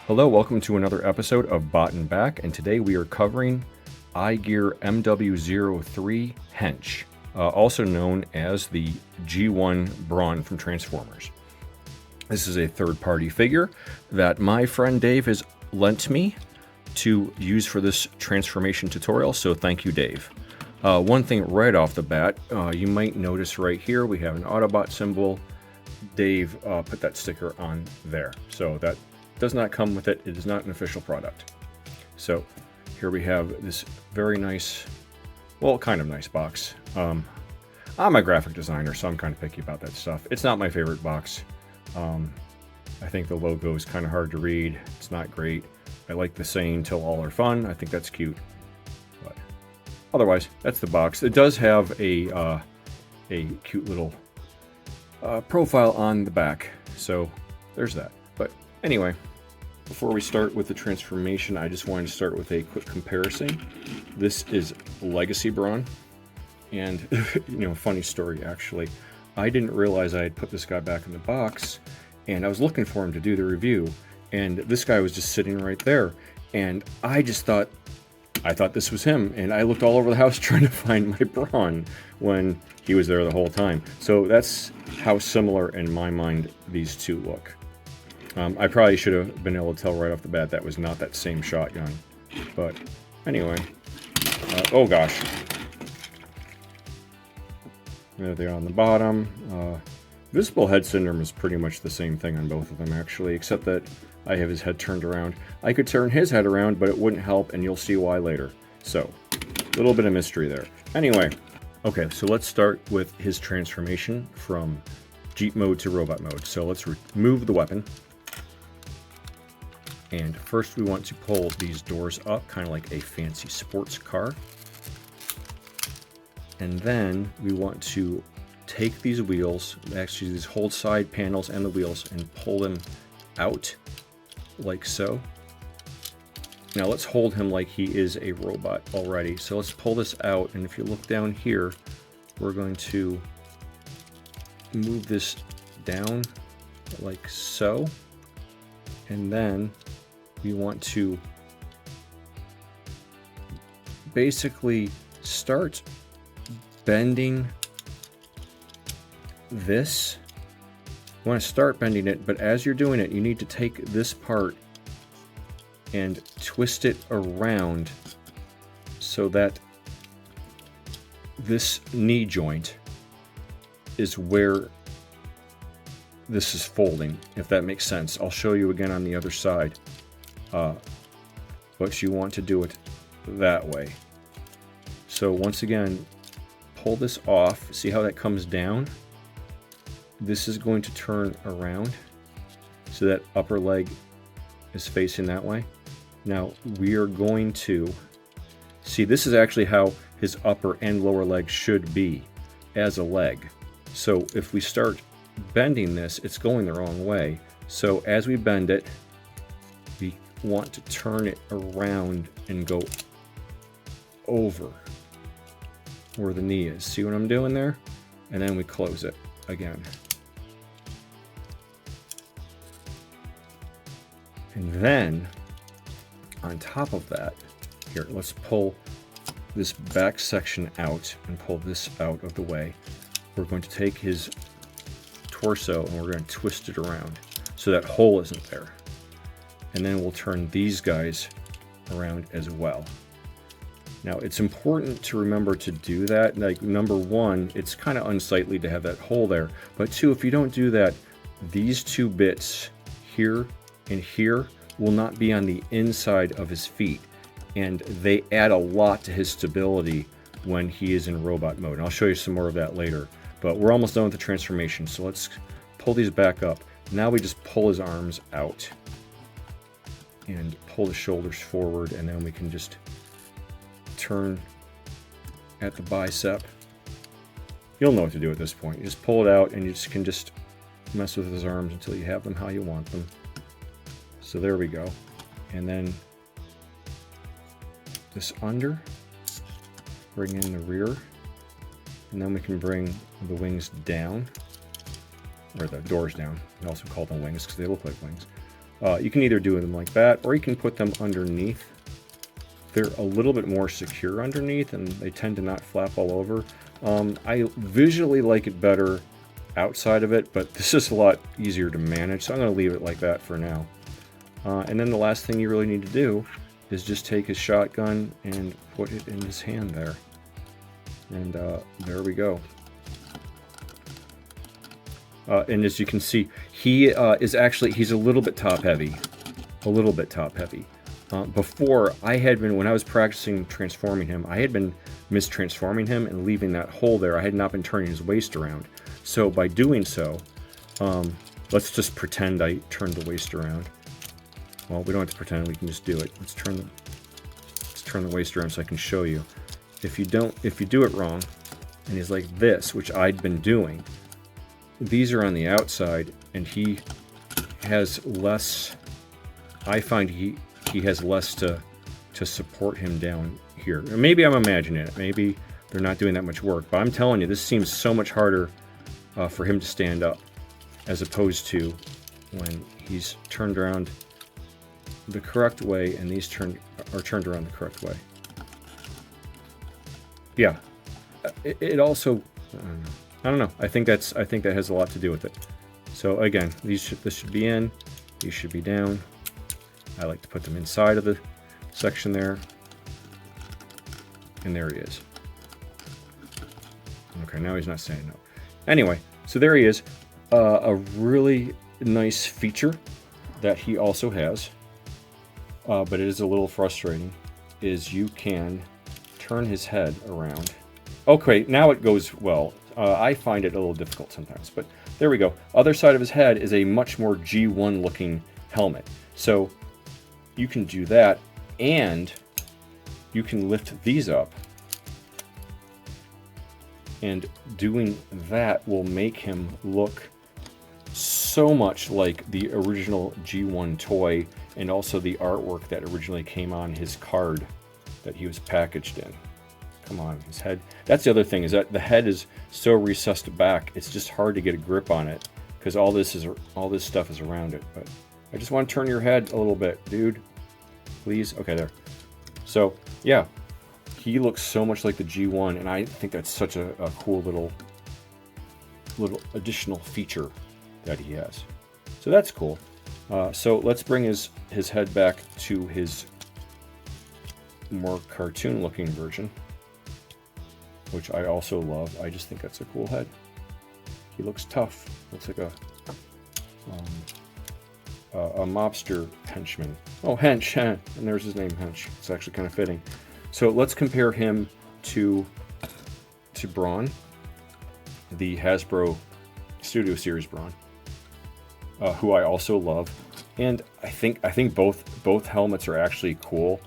Hello, welcome to another episode of Bot and Back, and today we are covering iGear MW-03 Hench, also known as the G1 Brawn from Transformers. This is a third-party figure that my friend Dave has lent me to use for this transformation tutorial, so thank you, Dave. One thing right off the bat, you might notice right here we have an Autobot symbol. Dave put that sticker on there, so that does not come with it. It is not an official product. So here we have this very nice, well, kind of nice box. I'm a graphic designer, so I'm kind of picky about that stuff. It's not my favorite box. I think the logo is kind of hard to read. It's not great. I like the saying "till all are fun." I think that's cute. But otherwise, that's the box. It does have a cute little profile on the back, so there's that. But anyway, before we start with the transformation, I just wanted to start with a quick comparison. This is Legacy Brawn, and funny story actually. I didn't realize I had put this guy back in the box, and I was looking for him to do the review, and this guy was just sitting right there, and I thought this was him, and I looked all over the house trying to find my Brawn when he was there the whole time. So that's how similar in my mind these two look. I probably should have been able to tell right off the bat that was not that same shotgun. But anyway, oh gosh. There they are on the bottom. Visible head syndrome is pretty much the same thing on both of them actually, except that I have his head turned around. I could turn his head around, but it wouldn't help, and you'll see why later. So, a little bit of mystery there. Anyway, okay, so let's start with his transformation from Jeep mode to robot mode. So let's remove the weapon. And first we want to pull these doors up, kind of like a fancy sports car. And then we want to take these wheels, actually these whole side panels and the wheels, and pull them out like so. Now let's hold him like he is a robot already. So let's pull this out, and if you look down here, we're going to move this down like so. And then we want to basically start bending this. You want to start bending it, but as you're doing it, you need to take this part and twist it around so that this knee joint is where this is folding, if that makes sense. I'll show you again on the other side. But you want to do it that way. So once again, pull this off. See how that comes down? This is going to turn around so that upper leg is facing that way. Now we are going to see, this is actually how his upper and lower leg should be as a leg. So if we start bending this, it's going the wrong way. So as we bend it, we want to turn it around and go over where the knee is. See what I'm doing there? And then we close it again. And then on top of that, here, let's pull this back section out and pull this out of the way. We're going to take his torso and we're going to twist it around so that hole isn't there. And then we'll turn these guys around as well. Now it's important to remember to do that. Like, number one, it's kind of unsightly to have that hole there, but two, if you don't do that, these two bits here and here will not be on the inside of his feet, and they add a lot to his stability when he is in robot mode. And I'll show you some more of that later, but we're almost done with the transformation. So let's pull these back up. Now we just pull his arms out and pull the shoulders forward, and then we can just turn at the bicep. You'll know what to do at this point. You just pull it out, and you can just mess with his arms until you have them how you want them. So there we go. And then this under, bring in the rear, and then we can bring the wings down, or the doors down. We also call them wings because they look like wings. You can either do them like that, or you can put them underneath. They're a little bit more secure underneath, and they tend to not flap all over. I visually like it better outside of it, but this is a lot easier to manage, so I'm going to leave it like that for now. And then the last thing you really need to do is just take his shotgun and put it in his hand there. And there we go. And as you can see, he is actually, he's a little bit top heavy. A little bit top heavy. Before, I had been, when I was practicing transforming him, I had been mistransforming him and leaving that hole there. I had not been turning his waist around. So by doing so, let's just pretend I turned the waist around. Well, we don't have to pretend, we can just do it. Let's turn the waist around so I can show you. If you do it wrong, and he's like this, which I'd been doing, these are on the outside, and he has less, I find he has less to support him down here. Maybe I'm imagining it. Maybe they're not doing that much work, but I'm telling you, this seems so much harder for him to stand up, as opposed to when he's turned around the correct way, and these are turned around the correct way. Yeah, it also, I don't know. I think that has a lot to do with it. So again, this should be in, these should be down. I like to put them inside of the section there, and there he is. Okay, now he's not saying no. Anyway, so there he is. A really nice feature that he also has, but it is a little frustrating, is you can turn his head around. Okay, now it goes well. I find it a little difficult sometimes, but there we go. Other side of his head is a much more G1 looking helmet. So you can do that, and you can lift these up, and doing that will make him look so much like the original G1 toy, and also the artwork that originally came on his card that he was packaged in. Come on, his head. That's the other thing, is that the head is so recessed back, it's just hard to get a grip on it, because all this stuff is around it. But I just want to turn your head a little bit, dude. Please. Okay, there. So yeah, he looks so much like the G1, and I think that's such a cool little additional feature that he has. So that's cool. So let's bring his head back to his more cartoon looking version, which I also love. I just think that's a cool head. He looks tough. Looks like a mobster henchman. Oh, Hench, and there's his name, Hench. It's actually kind of fitting. So let's compare him to Brawn, the Hasbro Studio Series Brawn, who I also love. And I think both helmets are actually cool,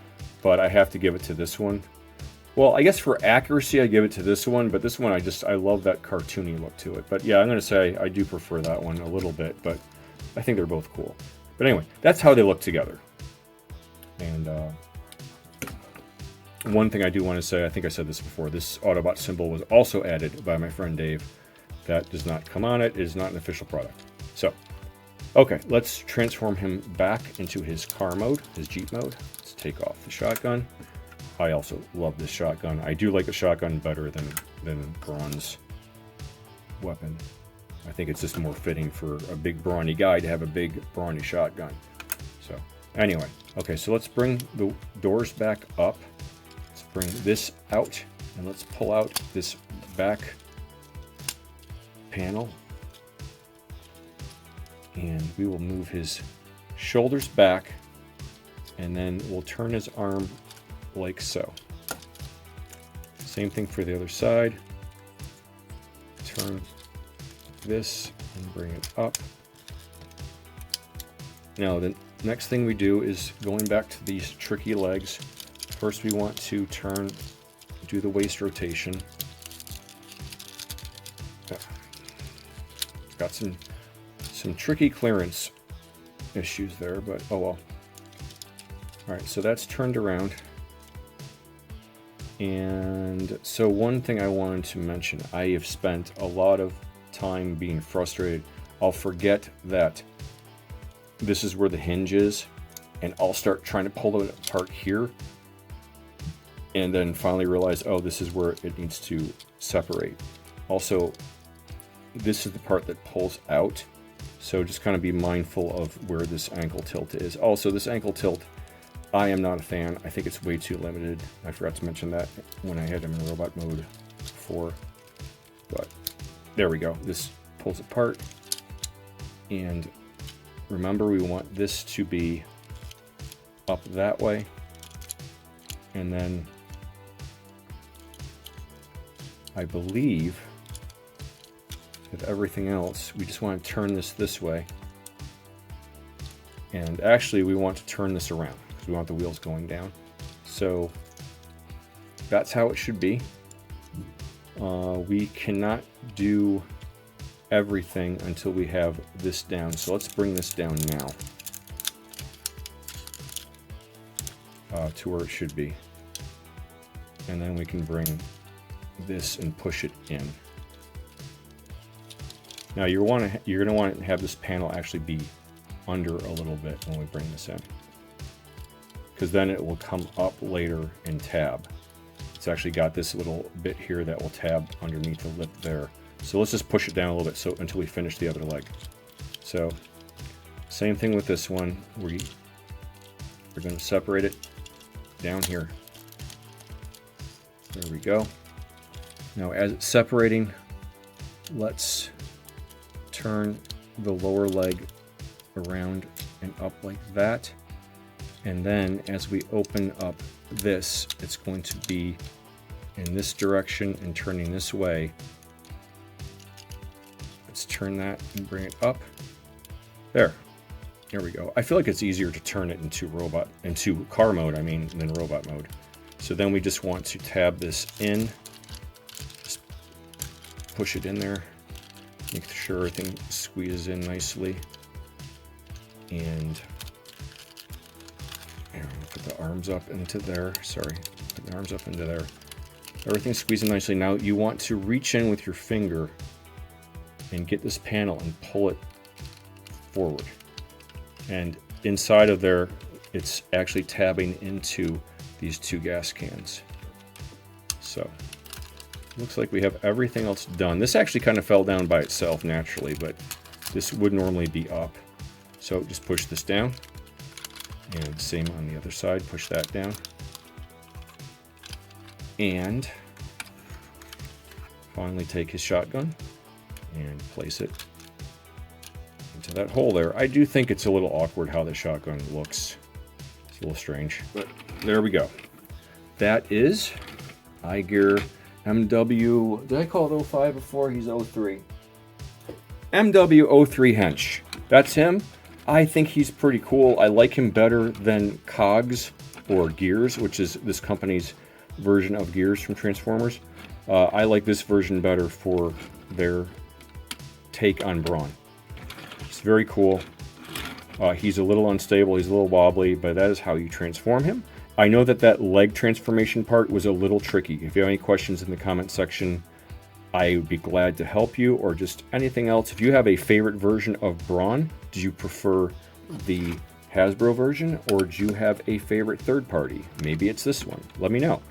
but I have to give it to this one. Well, I guess for accuracy, I give it to this one, but this one I love that cartoony look to it. But yeah, I'm going to say I do prefer that one a little bit, but I think they're both cool. But anyway, that's how they look together. And one thing I do want to say, I think I said this before, this Autobot symbol was also added by my friend Dave. That does not come on it. It is not an official product. So, okay, let's transform him back into his car mode, his Jeep mode. Let's take off the shotgun. I also love this shotgun. I do like the shotgun better than Brawn's weapon. I think it's just more fitting for a big brawny guy to have a big brawny shotgun. So anyway, okay, so let's bring the doors back up. Let's bring this out, and let's pull out this back panel. And we will move his shoulders back, and then we'll turn his arm like so. Same thing for the other side. Turn this and bring it up. Now the next thing we do is going back to these tricky legs. First we want to do the waist rotation. It's got some tricky clearance issues there, but oh well. Alright, so that's turned around. And so one thing I wanted to mention, I have spent a lot of time being frustrated. I'll forget that this is where the hinge is, and I'll start trying to pull it apart here, and then finally realize, oh, this is where it needs to separate. Also, this is the part that pulls out, so just kind of be mindful of where this ankle tilt is. Also, this ankle tilt, I am not a fan. I think it's way too limited. I forgot to mention that when I had him in robot mode before, but there we go. This pulls apart, and remember, we want this to be up that way, and then I believe with everything else, we just want to turn this way. And actually, we want to turn this around because we want the wheels going down. So that's how it should be. We cannot do everything until we have this down. So let's bring this down now to where it should be. And then we can bring this and push it in. Now you're going to want to have this panel actually be under a little bit when we bring this in, because then it will come up later and tab. It's actually got this little bit here that will tab underneath the lip there. So let's just push it down a little bit so until we finish the other leg. So same thing with this one. We're going to separate it down here. There we go. Now as it's separating, let's turn the lower leg around and up like that. And then as we open up this, it's going to be in this direction and turning this way. Let's turn that and bring it up. There we go. I feel like it's easier to turn it into car mode, than robot mode. So then we just want to tab this in, just push it in there, make sure everything squeezes in nicely, and put the arms up into there. Sorry, put the arms up into there. Everything's squeezing nicely. Now you want to reach in with your finger and get this panel and pull it forward. And inside of there, it's actually tabbing into these two gas cans. So looks like we have everything else done. This actually kind of fell down by itself naturally, but this would normally be up. So just push this down, and same on the other side, push that down. And finally take his shotgun and place it into that hole there. I do think it's a little awkward how the shotgun looks. It's a little strange, but there we go. That is iGear MW, did I call it 05 before? He's 03. MW-03 Hench. That's him. I think he's pretty cool. I like him better than Cogs or Gears, which is this company's version of Gears from Transformers. I like this version better for their take on Brawn. It's very cool. He's a little unstable, he's a little wobbly, but that is how you transform him. I know that leg transformation part was a little tricky. If you have any questions in the comment section, I would be glad to help you, or just anything else. If you have a favorite version of Brawn, do you prefer the Hasbro version, or do you have a favorite third party? Maybe it's this one. Let me know.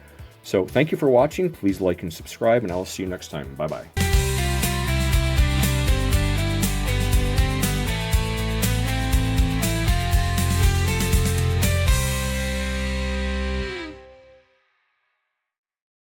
So thank you for watching. Please like and subscribe, and I'll see you next time. Bye-bye.